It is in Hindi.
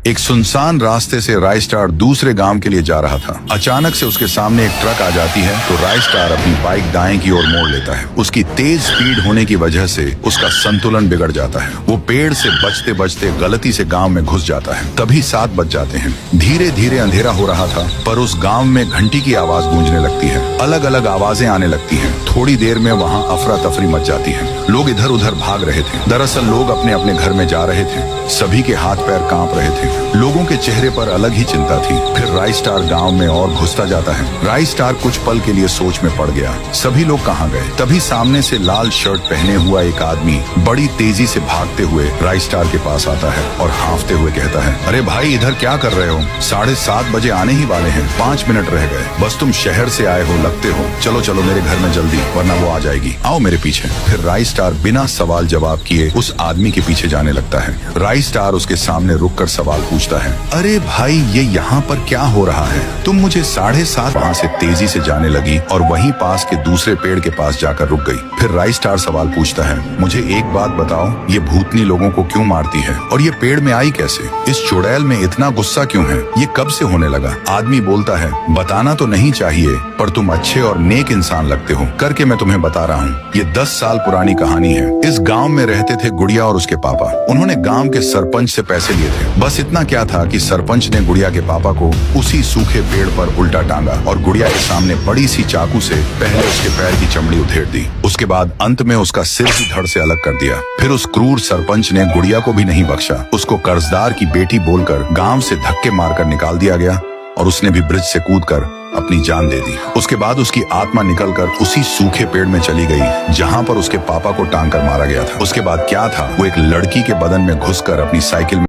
एक सुनसान रास्ते से राय स्टार दूसरे गांव के लिए जा रहा था। अचानक से उसके सामने एक ट्रक आ जाती है तो राय स्टार अपनी बाइक दाएं की ओर मोड़ लेता है। उसकी तेज स्पीड होने की वजह से उसका संतुलन बिगड़ जाता है। वो पेड़ से बचते बचते गलती से गांव में घुस जाता है। तभी 7 बज जाते हैं। धीरे धीरे अंधेरा हो रहा था, पर उस गांव में घंटी की आवाज गूंजने लगती है। अलग अलग आवाजें आने लगती हैं। थोड़ी देर में वहाँ अफरा तफरी मच जाती है। लोग इधर उधर भाग रहे थे। दरअसल लोग अपने अपने घर में जा रहे थे। सभी के हाथ पैर कांप रहे थे। लोगों के चेहरे पर अलग ही चिंता थी। फिर राय स्टार गांव में और घुसता जाता है। राय स्टार कुछ पल के लिए सोच में पड़ गया, सभी लोग कहाँ गए। तभी सामने से लाल शर्ट पहने हुआ एक आदमी बड़ी तेजी से भागते हुए राय स्टार के पास आता है और हांफते हुए कहता है, अरे भाई इधर क्या कर रहे हो? 7:30 बजे आने ही वाले हैं, 5 मिनट रह गए। बस तुम शहर से आए हो लगते हो। चलो चलो मेरे घर में जल्दी, वरना वो आ जाएगी। आओ मेरे पीछे। फिर राय स्टार बिना सवाल जवाब किए उस आदमी के पीछे जाने लगता है। राय स्टार उसके सामने रुककर सवाल पूछता है, अरे भाई ये यहाँ पर क्या हो रहा है? तुम मुझे 7:30 वहाँ से तेजी से जाने लगी और वहीं पास के दूसरे पेड़ के पास जाकर रुक गई। फिर राय स्टार सवाल पूछता है, मुझे एक बात बताओ, ये भूतनी लोगों को क्यों मारती है और ये पेड़ में आई कैसे? इस चुड़ैल में इतना गुस्सा क्यों है? ये कब से होने लगा? आदमी बोलता है, बताना तो नहीं चाहिए, पर तुम अच्छे और नेक इंसान लगते हो, करके मैं तुम्हें बता रहा हूँ। ये 10 साल पुरानी कहानी है। इस गांव में रहते थे गुड़िया और उसके पापा। उन्होंने गांव के सरपंच से पैसे लिए थे। बस इतना क्या था कि सरपंच ने गुड़िया के पापा को उसी सूखे पेड़ पर उल्टा टांगा और गुड़िया के सामने बड़ी सी चाकू से पहले उसके पैर की चमड़ी उधेड़ दी। उसके बाद अंत में उसका सिर भी धड़ से अलग कर दिया। फिर उस क्रूर सरपंच ने गुड़िया को भी नहीं बख्शा। उसको कर्जदार की बेटी बोलकर गांव से धक्के मारकर निकाल दिया गया और उसने भी ब्रिज से कूदकर अपनी जान दे दी। उसके बाद उसकी आत्मा निकलकर उसी सूखे पेड़ में चली गई जहां पर उसके पापा को टांग कर मारा गया था। उसके बाद क्या था, वो एक लड़की के बदन में घुसकर अपनी साइकिल में